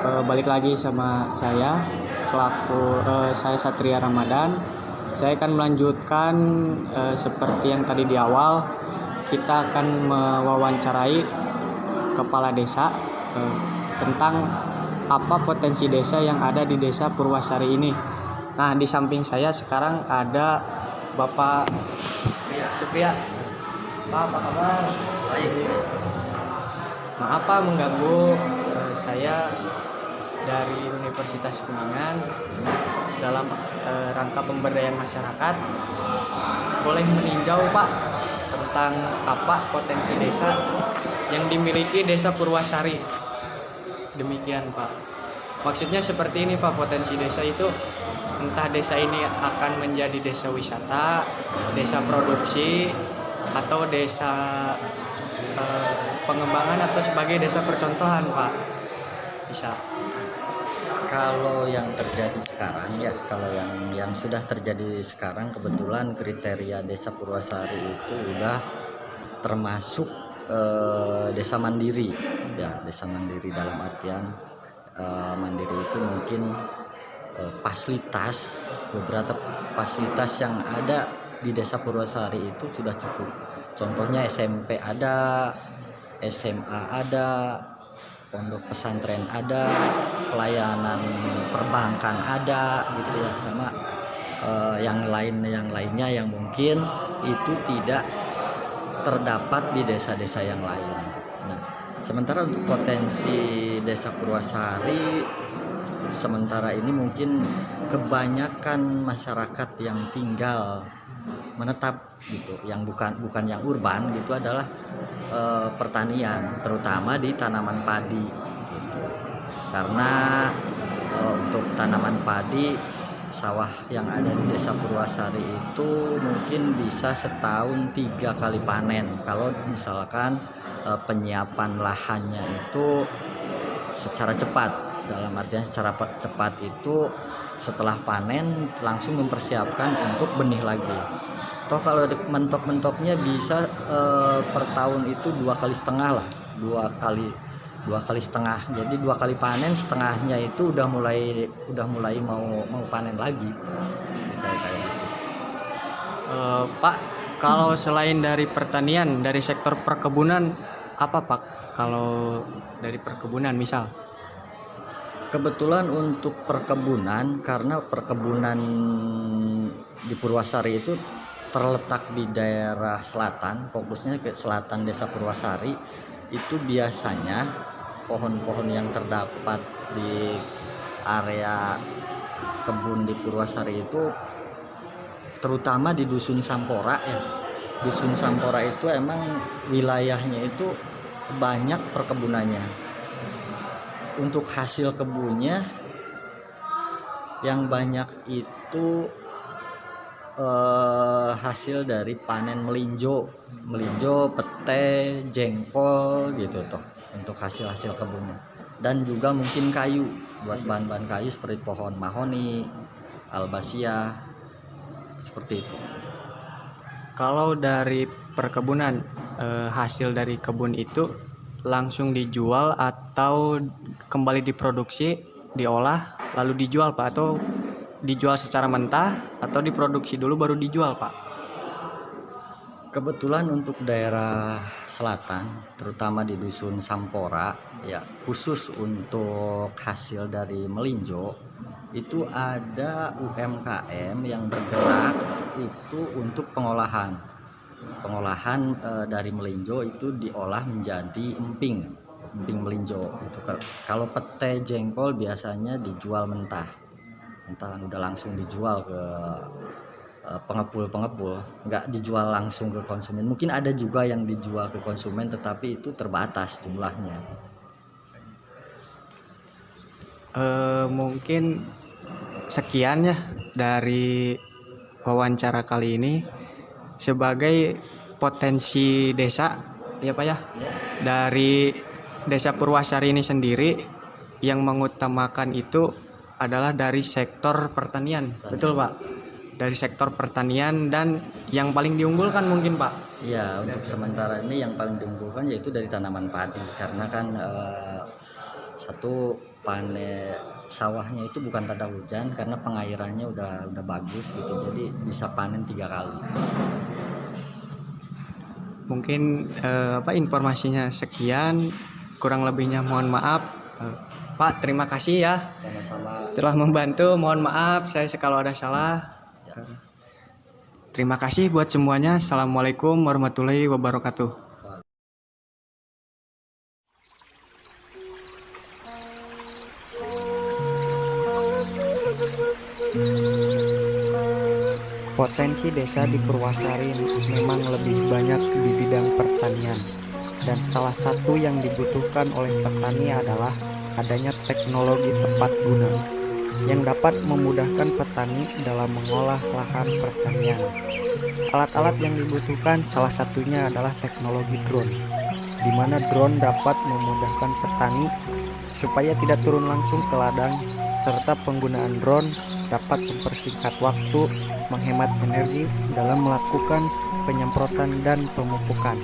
Balik lagi sama saya selaku saya Satria Ramadan. Saya akan melanjutkan seperti yang tadi di awal. Kita akan mewawancarai kepala desa tentang apa potensi desa yang ada di Desa Purwasari ini. Nah, di samping saya sekarang ada Bapak Supria. Pak, apa kabar? Baik. Maaf Pak mengganggu. Saya dari Universitas Kuningan dalam rangka pemberdayaan masyarakat. Boleh meninjau Pak tentang apa potensi desa yang dimiliki Desa Purwasari. Demikian Pak. Maksudnya seperti ini Pak, potensi desa itu entah desa ini akan menjadi desa wisata, desa produksi, atau desa pengembangan atau sebagai desa percontohan Pak. Bisa. Kalau yang terjadi sekarang ya, kalau yang sudah terjadi sekarang kebetulan kriteria Desa Purwasari itu udah termasuk desa mandiri ya, desa mandiri dalam artian mandiri itu mungkin beberapa fasilitas yang ada di Desa Purwasari itu sudah cukup. Contohnya SMP ada, SMA ada, pondok pesantren ada, pelayanan perbankan ada gitu ya, sama yang lainnya yang mungkin itu tidak terdapat di desa-desa yang lain. Nah, sementara untuk potensi Desa Purwasari sementara ini mungkin kebanyakan masyarakat yang tinggal menetap gitu, yang bukan yang urban gitu adalah pertanian, terutama di tanaman padi gitu. Karena untuk tanaman padi, sawah yang ada di Desa Purwasari itu mungkin bisa setahun 3 kali panen kalau misalkan penyiapan lahannya itu secara cepat. Dalam artian secara cepat itu setelah panen langsung mempersiapkan untuk benih lagi. Toh kalau mentok-mentoknya bisa per tahun itu 2 kali setengah lah, dua kali setengah. Jadi 2 kali panen, setengahnya itu udah mulai mau panen lagi. Kayak. Pak, kalau selain dari pertanian, dari sektor perkebunan apa Pak? Kalau dari perkebunan misal? Kebetulan untuk perkebunan, karena perkebunan di Purwasari itu terletak di daerah selatan, fokusnya ke selatan Desa Purwasari, itu biasanya pohon-pohon yang terdapat di area kebun di Purwasari itu terutama di Dusun Sampora ya. Dusun Sampora itu emang wilayahnya itu banyak perkebunannya. Untuk hasil kebunnya yang banyak itu hasil dari panen melinjo, pete, jengkol gitu toh untuk hasil kebunnya. Dan juga mungkin kayu buat bahan-bahan kayu seperti pohon mahoni, albasia, seperti itu. Kalau dari perkebunan, hasil dari kebun itu langsung dijual atau kembali diproduksi, diolah lalu dijual Pak, atau dijual secara mentah atau diproduksi dulu baru dijual Pak? Kebetulan untuk daerah selatan, terutama di Dusun Sampora ya, khusus untuk hasil dari melinjo itu ada UMKM yang bergerak itu untuk pengolahan dari melinjo itu diolah menjadi emping melinjo. Itu kalau pete jengkol biasanya dijual mentah udah langsung dijual ke pengepul, nggak dijual langsung ke konsumen. Mungkin ada juga yang dijual ke konsumen tetapi itu terbatas jumlahnya. Mungkin sekian ya dari wawancara kali ini sebagai potensi desa ya Pak ya, dari Desa Purwasari ini sendiri yang mengutamakan itu adalah dari sektor pertanian. Betul Pak, dari sektor pertanian, dan yang paling diunggulkan mungkin Pak. Ya, untuk sementara ini yang paling diunggulkan yaitu dari tanaman padi, karena kan satu panen sawahnya itu bukan tanda hujan karena pengairannya udah bagus gitu, jadi bisa panen 3 kali. Mungkin informasinya sekian, kurang lebihnya mohon maaf. Pak, terima kasih ya. Sama-sama. Telah membantu. Mohon maaf saya kalau ada salah. Terima kasih buat semuanya. Assalamualaikum warahmatullahi wabarakatuh. Potensi desa di Purwasari memang lebih banyak di bidang pertanian, dan salah satu yang dibutuhkan oleh petani adalah adanya teknologi tepat guna yang dapat memudahkan petani dalam mengolah lahan pertanian. Alat-alat yang dibutuhkan salah satunya adalah teknologi drone, di mana drone dapat memudahkan petani supaya tidak turun langsung ke ladang, serta penggunaan drone dapat mempersingkat waktu, menghemat energi dalam melakukan penyemprotan dan pemupukan.